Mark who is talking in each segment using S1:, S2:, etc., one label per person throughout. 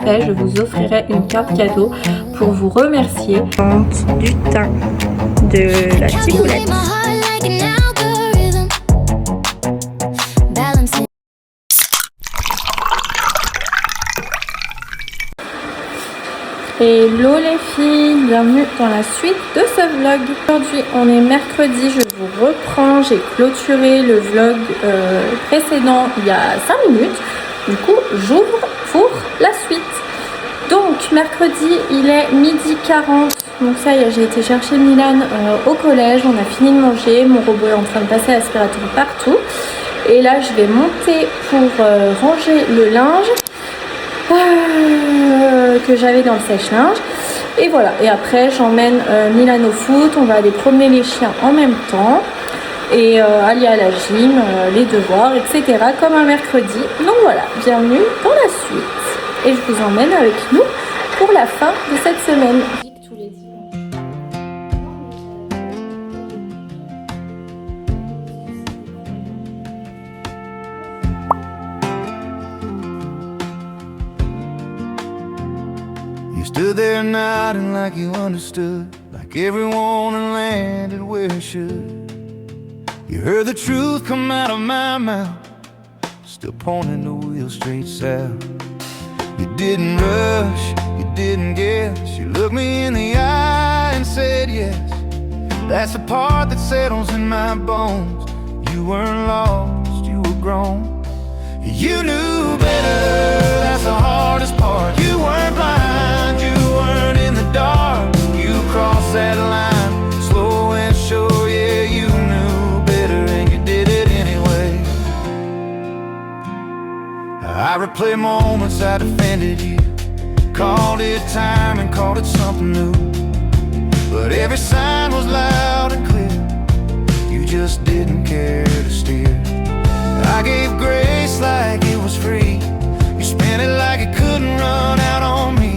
S1: fait, je vous offrirai une carte cadeau pour vous remercier. Du thym de la ciboulette. Hello les filles, bienvenue dans la suite de ce vlog. Aujourd'hui on est mercredi, je vous reprends, j'ai clôturé le vlog précédent il y a 5 minutes. Du coup j'ouvre pour la suite. Donc mercredi il est 12h40, donc ça y est, j'ai été chercher Milan au collège, on a fini de manger, mon robot est en train de passer l'aspirateur partout. Et là je vais monter pour ranger le linge que j'avais dans le sèche-linge. Et voilà, et après j'emmène Milan au foot, on va aller promener les chiens en même temps et aller à la gym, les devoirs, etc. comme un mercredi. Donc voilà, bienvenue dans la suite. Et je vous emmène avec nous pour la fin de cette semaine.
S2: You stood there nodding like you understood, like everyone had landed where it should. You heard the truth come out of my mouth, still pointing the wheel straight south. You didn't rush, you didn't guess, you looked me in the eye and said yes. That's the part that settles in my bones. You weren't lost, you were grown. You knew better, that's the hardest part. You weren't blind, you weren't in the dark. You crossed that line, slow and sure, yeah, you knew better and you did it anyway. I replay moments I defended you, called it time and called it something new. But every sign was loud and clear, you just didn't care to steer. I gave grace like it was free, you spent it like it couldn't run out on me.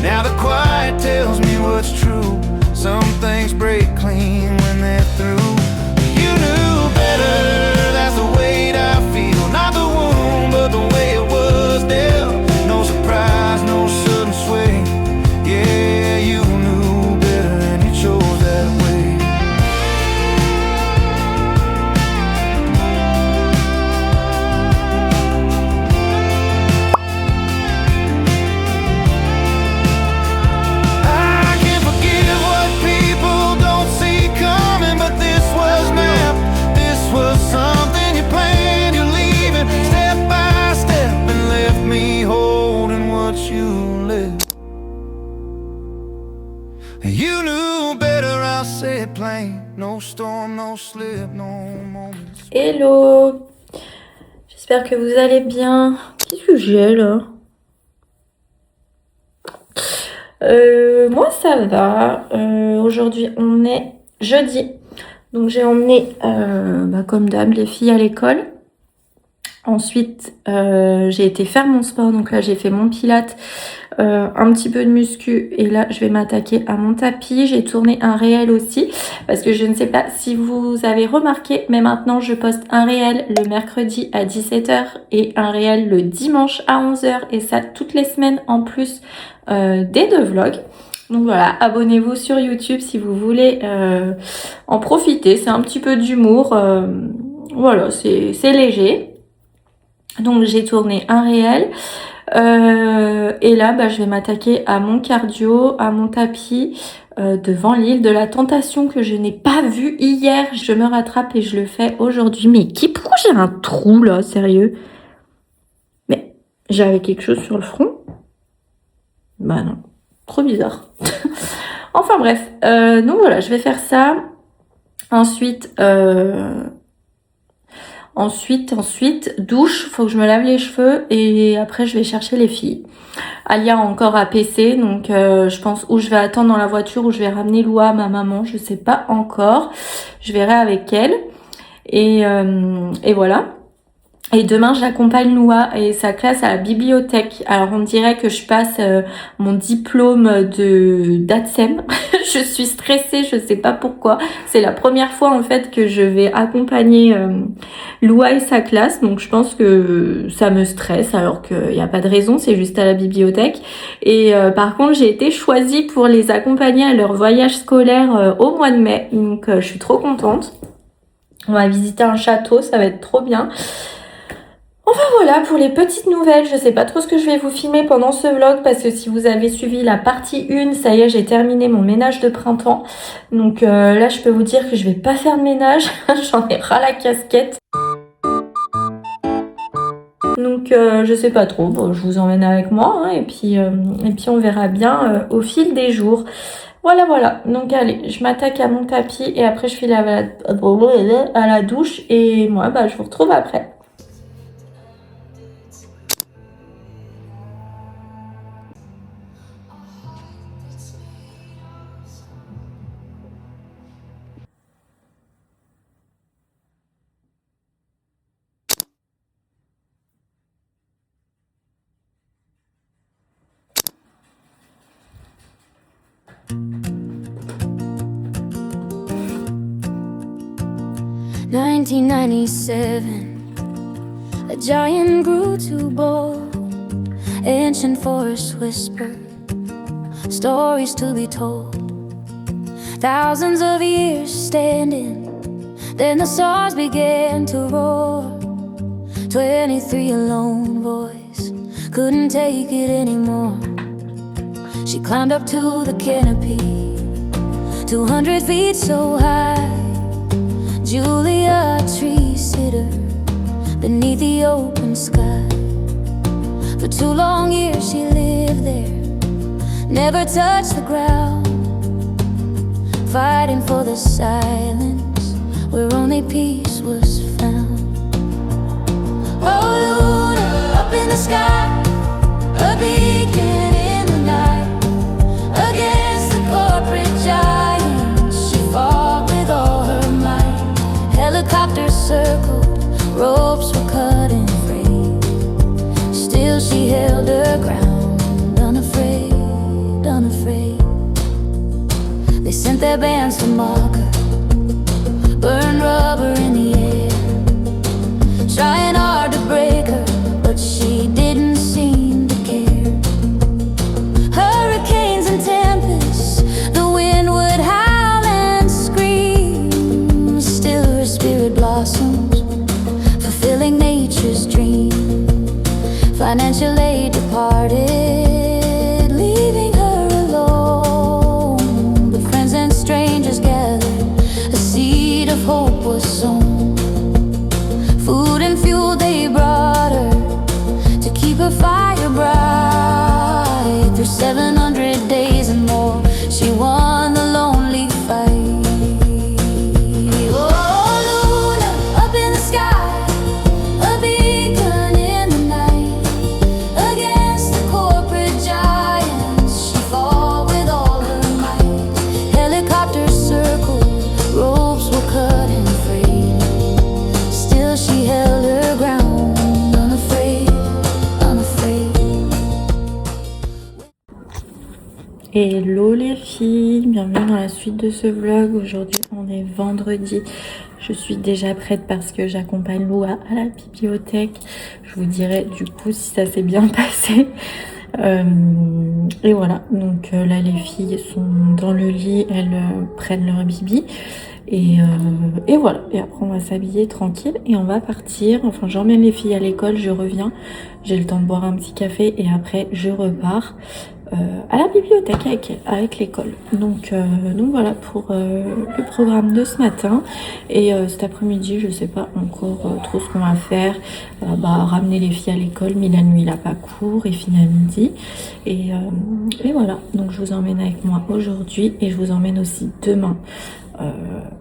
S2: Now the quiet tells me what's true, some things break clean when they're through. You knew better, that's the weight I feel, not the wound but the way it was dealt. No surprise, no sudden swing, yeah, you knew better and you chose that way. You knew better, I'll say it plain. No storm, no slip, no moments.
S1: Hello, j'espère que vous allez bien. Qu'est-ce que j'ai là? Moi ça va. Aujourd'hui on est jeudi, donc j'ai emmené comme d'hab les filles à l'école. Ensuite j'ai été faire mon sport, donc là j'ai fait mon pilates, un petit peu de muscu et là je vais m'attaquer à mon tapis. J'ai tourné un réel aussi parce que je ne sais pas si vous avez remarqué, mais maintenant je poste un réel le mercredi à 17h et un réel le dimanche à 11h, et ça toutes les semaines en plus des 2 vlogs. Donc voilà, abonnez-vous sur YouTube si vous voulez en profiter, c'est un petit peu d'humour, voilà, c'est léger. Donc j'ai tourné un réel et là je vais m'attaquer à mon cardio, à mon tapis devant l'île de la Tentation que je n'ai pas vu hier. Je me rattrape et je le fais aujourd'hui. Mais pourquoi j'ai un trou là, sérieux? Mais j'avais quelque chose sur le front? Bah non, trop bizarre. Enfin bref, donc voilà, je vais faire ça. Ensuite, douche, faut que je me lave les cheveux et après je vais chercher les filles. Alia a encore à PC, donc je pense où je vais attendre dans la voiture ou je vais ramener Loua à ma maman, je sais pas encore. Je verrai avec elle. Et voilà. Et demain, j'accompagne Noah et sa classe à la bibliothèque. Alors, on dirait que je passe mon diplôme de d'ATSEM. Je suis stressée, je sais pas pourquoi. C'est la première fois, en fait, que je vais accompagner Noah et sa classe. Donc, je pense que ça me stresse, alors qu'il n'y a pas de raison, c'est juste à la bibliothèque. Et par contre, j'ai été choisie pour les accompagner à leur voyage scolaire au mois de mai. Donc, je suis trop contente. On va visiter un château, ça va être trop bien. Enfin voilà pour les petites nouvelles, je sais pas trop ce que je vais vous filmer pendant ce vlog parce que si vous avez suivi la partie 1, ça y est, j'ai terminé mon ménage de printemps. Donc là je peux vous dire que je vais pas faire de ménage, j'en ai ras la casquette. Donc je sais pas trop, bon, je vous emmène avec moi hein, et puis on verra bien au fil des jours. Voilà, donc allez, je m'attaque à mon tapis et après je file à la douche et moi bah je vous retrouve après. «
S3: 1997, a giant grew too bold, ancient forests whisper, stories to be told. Thousands of years standing, then the stars began to roar. 23 a lone voice, couldn't take it anymore. She climbed up to the canopy, 200 feet so high. Julia, tree sitter, beneath the open sky. For 2 long years she lived there, never touched the ground, fighting for the silence where only peace was found. Oh Luna, up in the sky, a beacon in the night, against the corporate giants she fought with all her might. Helicopters circled, ropes were cut and frayed, still she held her ground, unafraid, unafraid. They sent their bands to mock her, burned rubber in the air, trying hard to break her, but she didn't seem to care. Hurricanes and tempests, the wind would howl and scream, still her spirit blossoms, fulfilling nature's dream. Financial aid departed, leaving her alone, but friends and strangers gathered, a seed of hope was sown. Food and fuel they brought her to keep her fire bright. Through 700 days and more, she won the lonely fight. Oh Luna, up in the sky, a beacon in the night, against the corporate giants she fought with all her might. Helicopters circled, ropes were cut and frayed, still she held her ground, unafraid, unafraid.
S1: Hello les filles, bienvenue dans la suite de ce vlog. Aujourd'hui on est vendredi, je suis déjà prête parce que j'accompagne Loa à la bibliothèque. Je vous dirai du coup si ça s'est bien passé. Et voilà, donc là les filles sont dans le lit, elles prennent leur bibi. Et voilà, et après on va s'habiller tranquille et on va partir. Enfin j'emmène les filles à l'école, je reviens, j'ai le temps de boire un petit café et après je repars à la bibliothèque avec l'école. Donc voilà pour le programme de ce matin. Et cet après-midi je sais pas encore trop ce qu'on va faire. Ramener les filles à l'école, mais la nuit il a pas cours et finit à midi. Et voilà, donc je vous emmène avec moi aujourd'hui et je vous emmène aussi demain.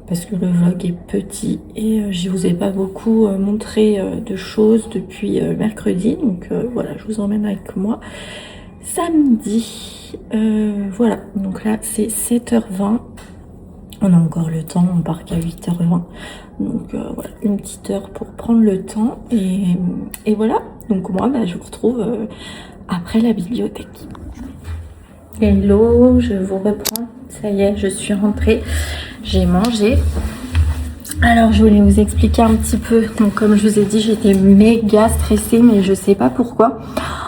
S1: Parce que le vlog est petit et je vous ai pas beaucoup montré de choses depuis mercredi, donc voilà, je vous emmène avec moi samedi. Voilà, donc là c'est 7h20, On a encore le temps, on part qu'à 8h20. Donc voilà, une petite heure pour prendre le temps. Et voilà, donc moi bah, je vous retrouve après la bibliothèque. Hello, je vous reprends. Ça y est, je suis rentrée. J'ai mangé. Alors je voulais vous expliquer un petit peu. Donc comme je vous ai dit, j'étais méga stressée, mais je sais pas pourquoi.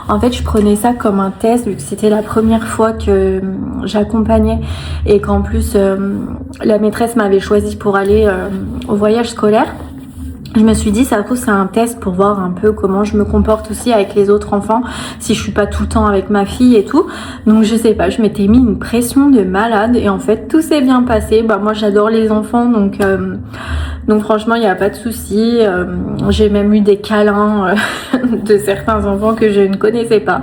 S1: En fait, je prenais ça comme un test vu que c'était la première fois que j'accompagnais et qu'en plus la maîtresse m'avait choisi pour aller au voyage scolaire. Je me suis dit, ça se trouve, c'est un test pour voir un peu comment je me comporte aussi avec les autres enfants, si je suis pas tout le temps avec ma fille et tout. Donc, je sais pas, je m'étais mis une pression de malade et en fait, tout s'est bien passé. Bah, moi, j'adore les enfants, donc franchement, il n'y a pas de souci. J'ai même eu des câlins de certains enfants que je ne connaissais pas.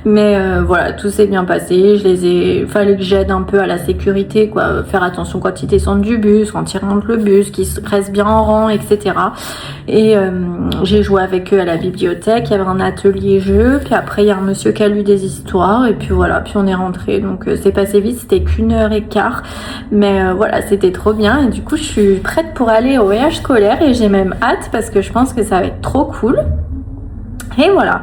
S1: Mais voilà, tout s'est bien passé. Fallait que j'aide un peu à la sécurité, quoi. Faire attention quand ils descendent du bus, quand ils rentrent le bus, qu'ils restent bien en rang, etc. Et j'ai joué avec eux à la bibliothèque. Il y avait un atelier jeu. Puis après, il y a un monsieur qui a lu des histoires. Et puis voilà, puis on est rentré. Donc c'est passé vite. C'était qu'1h15. Mais voilà, c'était trop bien. Et du coup, je suis prête pour aller au voyage scolaire. Et j'ai même hâte parce que je pense que ça va être trop cool. Et voilà.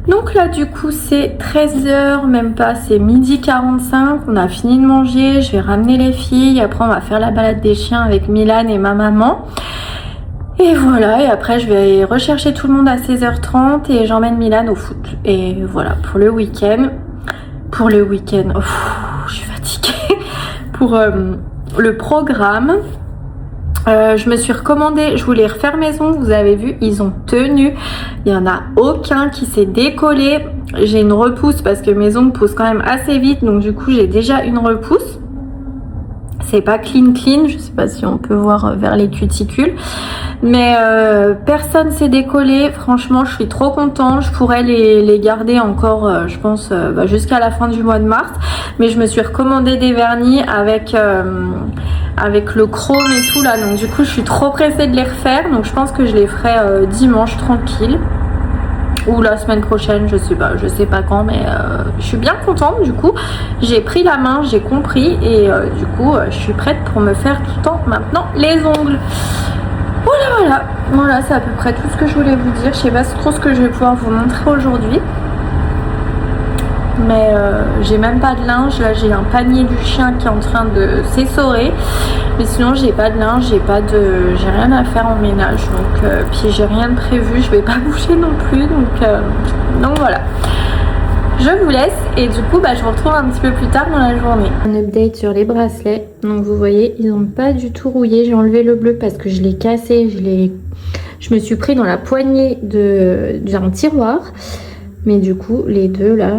S1: Donc là du coup c'est 13h, même pas, c'est 12h45, on a fini de manger, je vais ramener les filles, après on va faire la balade des chiens avec Milan et ma maman. Et voilà, et après je vais rechercher tout le monde à 16h30 et j'emmène Milan au foot. Et voilà, pour le week-end, je suis fatiguée, pour le programme. Je me suis recommandé, je voulais refaire mes ongles, vous avez vu, ils ont tenu, il n'y en a aucun qui s'est décollé. J'ai une repousse parce que mes ongles poussent quand même assez vite, donc du coup j'ai déjà une repousse. C'est pas clean, je sais pas si on peut voir vers les cuticules, mais personne s'est décollé. Franchement, je suis trop contente. Je pourrais les garder encore, je pense, jusqu'à la fin du mois de mars. Mais je me suis recommandé des vernis avec le chrome et tout là. Donc du coup, je suis trop pressée de les refaire. Donc je pense que je les ferai dimanche tranquille. Ou la semaine prochaine, je sais pas quand, mais je suis bien contente. Du coup, j'ai pris la main, j'ai compris et du coup, je suis prête pour me faire tout le temps maintenant les ongles. Voilà, c'est à peu près tout ce que je voulais vous dire. Je sais pas trop ce que je vais pouvoir vous montrer aujourd'hui. Mais j'ai même pas de linge. Là, j'ai un panier du chien qui est en train de s'essorer. Mais sinon, j'ai pas de linge, j'ai rien à faire en ménage. Donc, puis j'ai rien de prévu. Je vais pas bouger non plus. Donc voilà. Je vous laisse et du coup, je vous retrouve un petit peu plus tard dans la journée. Un update sur les bracelets. Donc vous voyez, ils n'ont pas du tout rouillé. J'ai enlevé le bleu parce que je l'ai cassé. Je me suis pris dans la poignée d'un tiroir. Mais du coup, les deux là,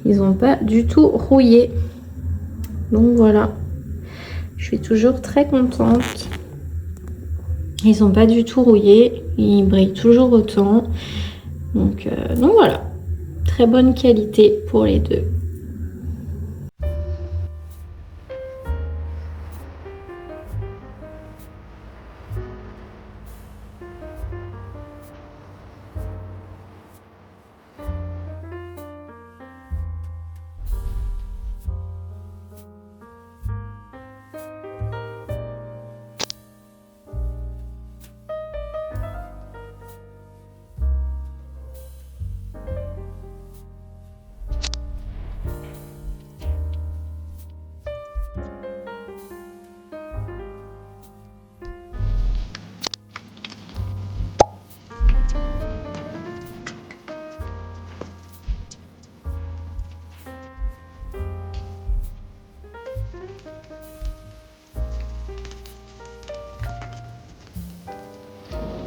S1: ils n'ont pas du tout rouillé. Donc voilà. Je suis toujours très contente. Ils n'ont pas du tout rouillé. Ils brillent toujours autant. Donc voilà. Très bonne qualité pour les deux.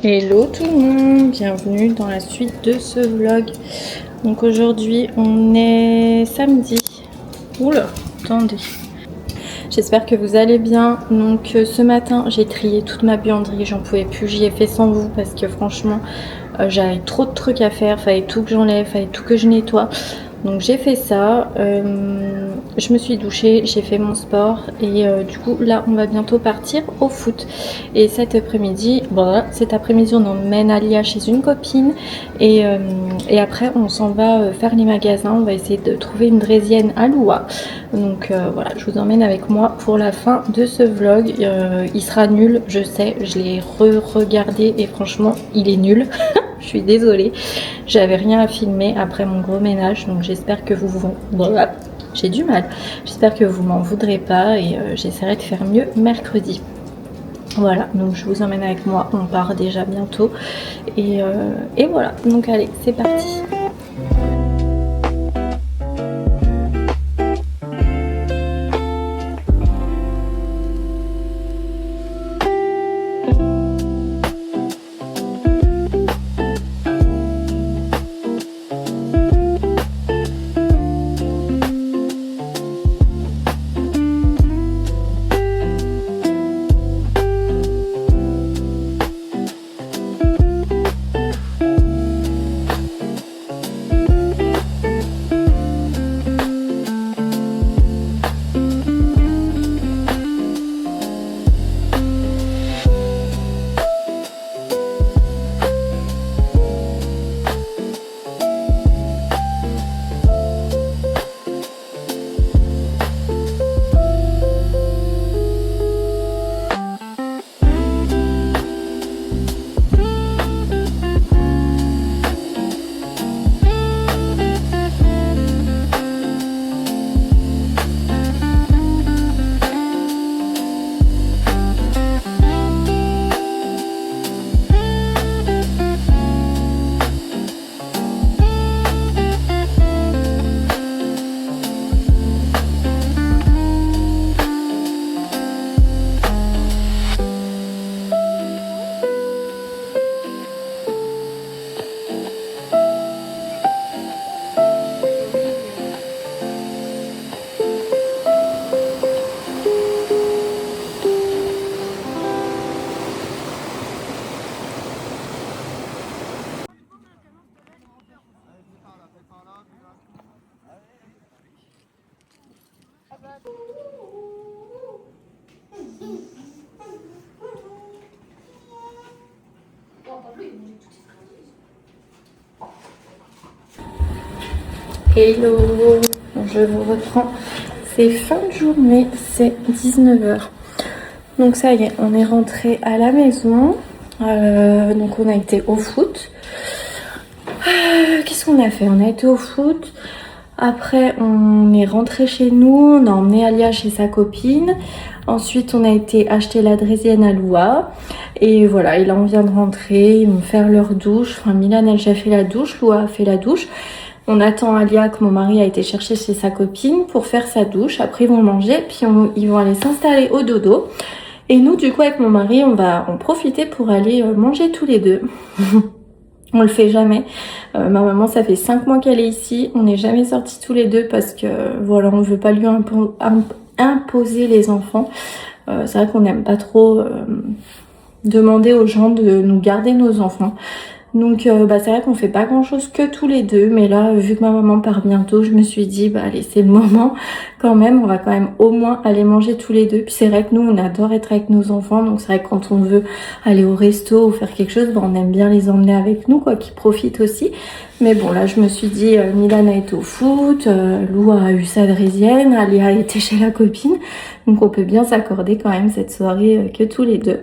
S1: Hello tout le monde, bienvenue dans la suite de ce vlog. Donc aujourd'hui on est samedi. Oula, attendez. J'espère que vous allez bien. Donc ce matin j'ai trié toute ma buanderie, j'en pouvais plus, j'y ai fait sans vous parce que franchement j'avais trop de trucs à faire, fallait tout que j'enlève, fallait tout que je nettoie. Donc j'ai fait ça, je me suis douchée, j'ai fait mon sport et du coup là on va bientôt partir au foot. Et cet après-midi, voilà, cet après-midi on emmène Alia chez une copine et après on s'en va faire les magasins, on va essayer de trouver une draisienne à Loua. Donc voilà, je vous emmène avec moi pour la fin de ce vlog. Il sera nul, je sais, je l'ai re-regardé et franchement il est nul. Je suis désolée, j'avais rien à filmer après mon gros ménage, donc j'espère que j'ai du mal. J'espère que vous m'en voudrez pas et j'essaierai de faire mieux mercredi. Voilà, donc je vous emmène avec moi, on part déjà bientôt et voilà, donc allez, c'est parti. Hello, je vous reprends. C'est fin de journée, c'est 19h. Donc ça y est, on est rentré à la maison. Donc on a été au foot. Qu'est-ce qu'on a fait? On a été au foot. Après, on est rentré chez nous. On a emmené Alia chez sa copine. Ensuite, on a été acheter la draisienne à Loua. Et voilà, et là on vient de rentrer. Ils vont faire leur douche. Enfin, Milan, elle a déjà fait la douche. Loua a fait la douche. On attend Alia que mon mari a été chercher chez sa copine pour faire sa douche. Après, ils vont manger. Puis ils vont aller s'installer au dodo. Et nous, du coup, avec mon mari, on va en profiter pour aller manger tous les deux. On le fait jamais. Ma maman, ça fait 5 mois qu'elle est ici. On n'est jamais sortis tous les deux parce que, voilà, on veut pas lui imposer les enfants. C'est vrai qu'on n'aime pas trop demander aux gens de nous garder nos enfants. Donc, c'est vrai qu'on fait pas grand chose que tous les deux. Mais là, vu que ma maman part bientôt, je me suis dit, allez, c'est le moment quand même. On va quand même au moins aller manger tous les deux. Puis c'est vrai que nous, on adore être avec nos enfants. Donc, c'est vrai que quand on veut aller au resto ou faire quelque chose, on aime bien les emmener avec nous, quoi, qu'ils profitent aussi. Mais bon, là, je me suis dit, Milan a été au foot, Lou a eu sa draisienne, Alia a été chez la copine. Donc, on peut bien s'accorder quand même cette soirée que tous les deux.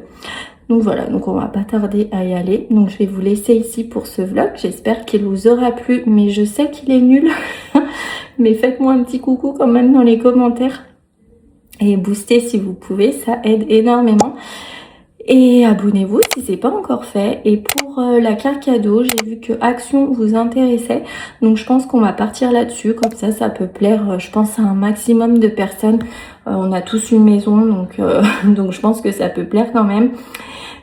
S1: Donc voilà, donc on va pas tarder à y aller. Donc je vais vous laisser ici pour ce vlog. J'espère qu'il vous aura plu, mais je sais qu'il est nul. Mais faites-moi un petit coucou quand même dans les commentaires. Et boostez si vous pouvez, ça aide énormément. Et abonnez-vous si c'est pas encore fait. Et pour la carte cadeau, j'ai vu que Action vous intéressait. Donc je pense qu'on va partir là-dessus. Comme ça peut plaire, je pense, à un maximum de personnes. On a tous une maison, donc je pense que ça peut plaire quand même.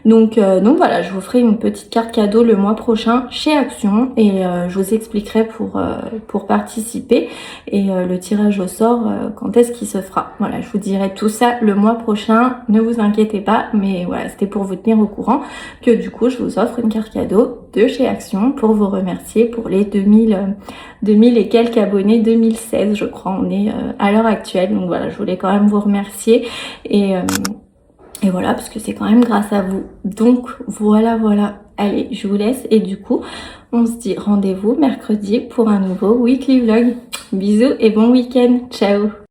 S1: Donc voilà, je vous ferai une petite carte cadeau le mois prochain chez Action et je vous expliquerai pour participer et le tirage au sort quand est-ce qu'il se fera. Voilà, je vous dirai tout ça le mois prochain, ne vous inquiétez pas, mais voilà, c'était pour vous tenir au courant que du coup je vous offre une carte cadeau de chez Action pour vous remercier pour les 2000 et quelques abonnés, 2016 je crois on est à l'heure actuelle. Donc voilà, je voulais quand même vous remercier et voilà, parce que c'est quand même grâce à vous. Donc voilà. Allez, je vous laisse et du coup, on se dit rendez-vous mercredi pour un nouveau weekly vlog. Bisous et bon week-end. Ciao.